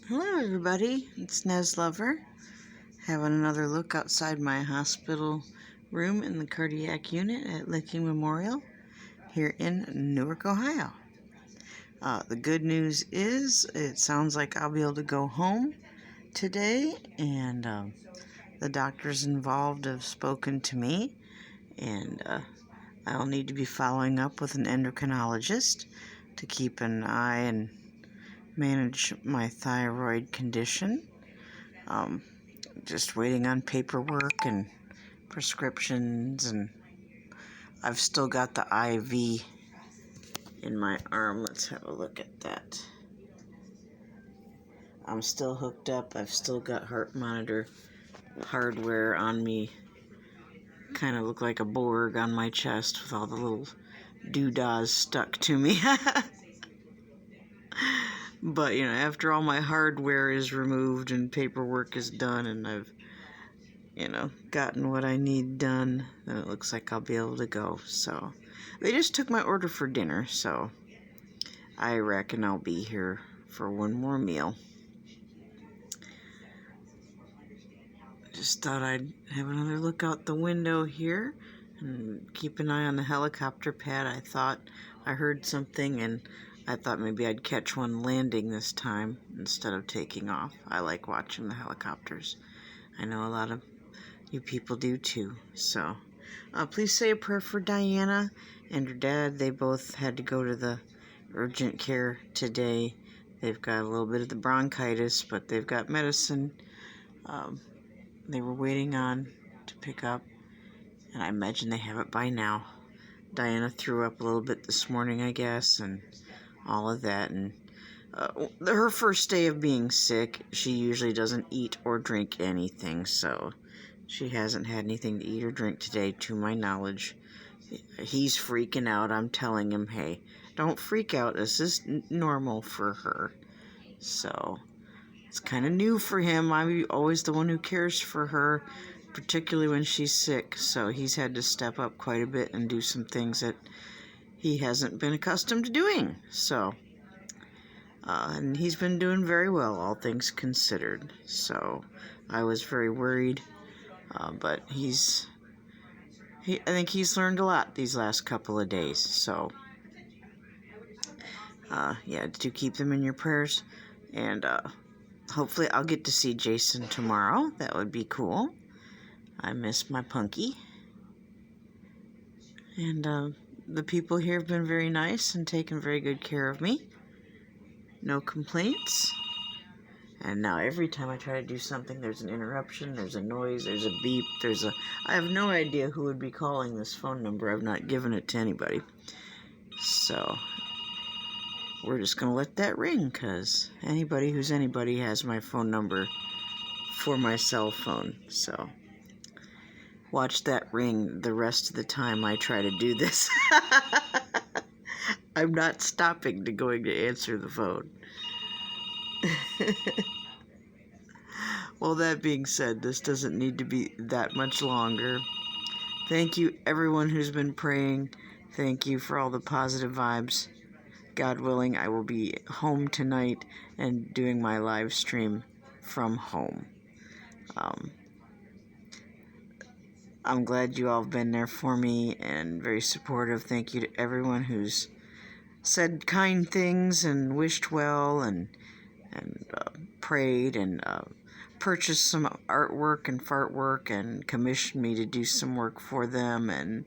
Hello everybody, it's Nez Lover, having another look outside my hospital room in the cardiac unit at Licking Memorial here in Newark, Ohio. The good news is it sounds like I'll be able to go home today, and the doctors involved have spoken to me, and I'll need to be following up with an endocrinologist to keep an eye and manage my thyroid condition. Just waiting on paperwork and prescriptions, and I've still got the IV in my arm. Let's have a look at that. I'm still hooked up. I've still got heart monitor hardware on me. Kind of look like a Borg on my chest with all the little doodahs stuck to me. But, after all my hardware is removed and paperwork is done and I've, gotten what I need done, then it looks like I'll be able to go. So, they just took my order for dinner, so I reckon I'll be here for one more meal. Just thought I'd have another look out the window here and keep an eye on the helicopter pad. I thought I heard something, and I thought maybe I'd catch one landing this time instead of taking off. I like watching the helicopters. I know a lot of you people do too. So please say a prayer for Diana and her dad. They both had to go to the urgent care today. They've got a little bit of the bronchitis, but they've got medicine they were waiting on to pick up, and I imagine they have it by now. Diana threw up a little bit this morning, I guess, and all of that. And her first day of being sick, she usually doesn't eat or drink anything, so she hasn't had anything to eat or drink today, to my knowledge. He's freaking out. I'm telling him, hey, don't freak out. This is normal for her. So it's kind of new for him. I'm always the one who cares for her, particularly when she's sick. So he's had to step up quite a bit and do some things that he hasn't been accustomed to doing. So, and he's been doing very well, all things considered. So I was very worried, but I think he's learned a lot these last couple of days. So, yeah, do keep them in your prayers, and hopefully I'll get to see Jason tomorrow. That would be cool. I miss my punky. And the people here have been very nice and taken very good care of me. No complaints. And now every time I try to do something, there's an interruption, there's a noise, there's a beep, I have no idea who would be calling this phone number. I've not given it to anybody. So we're just going to let that ring, because anybody who's anybody has my phone number for my cell phone. So watch that ring the rest of the time I try to do this. I'm not stopping to going to answer the phone. Well, that being said, this doesn't need to be that much longer. Thank you, everyone who's been praying. Thank you for all the positive vibes. God willing, I will be home tonight and doing my live stream from home. I'm glad you all have been there for me and very supportive. Thank you to everyone who's said kind things and wished well and prayed and purchased some artwork and fartwork and commissioned me to do some work for them and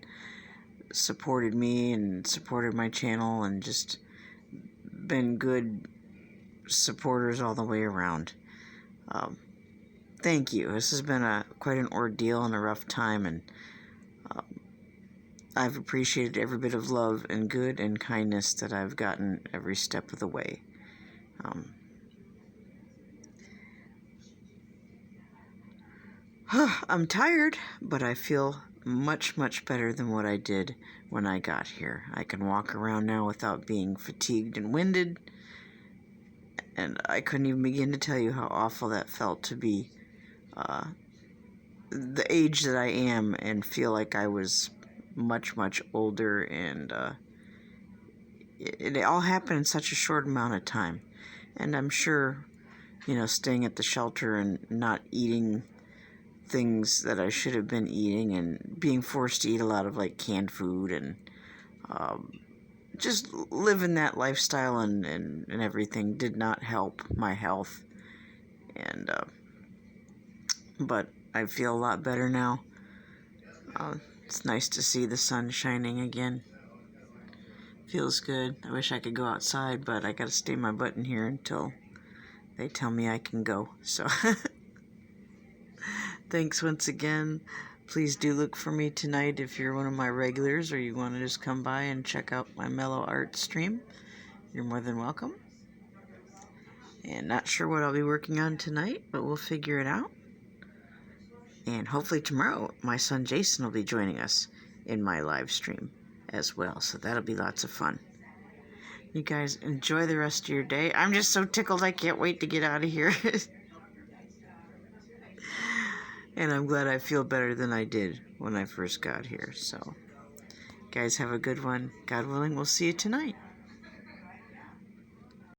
supported me and supported my channel and just been good supporters all the way around. Thank you. This has been quite an ordeal and a rough time, and I've appreciated every bit of love and good and kindness that I've gotten every step of the way. I'm tired, but I feel much, much better than what I did when I got here. I can walk around now without being fatigued and winded, and I couldn't even begin to tell you how awful that felt to be the age that I am and feel like I was much, much older, and it all happened in such a short amount of time. And I'm sure staying at the shelter and not eating things that I should have been eating, and being forced to eat a lot of like canned food, and just living that lifestyle and everything did not help my health. And but I feel a lot better now. It's nice to see the sun shining again. Feels good. I wish I could go outside, but I gotta stay my butt in here until they tell me I can go. So thanks once again. Please do look for me tonight if you're one of my regulars, or you want to just come by and check out my mellow art stream. You're more than welcome. And not sure what I'll be working on tonight, but we'll figure it out. And hopefully tomorrow my son Jason will be joining us in my live stream as well, so that'll be lots of fun. You guys enjoy the rest of your day. I'm just so tickled I can't wait to get out of here. And I'm glad I feel better than I did when I first got here. So, guys, have a good one. God willing, we'll see you tonight.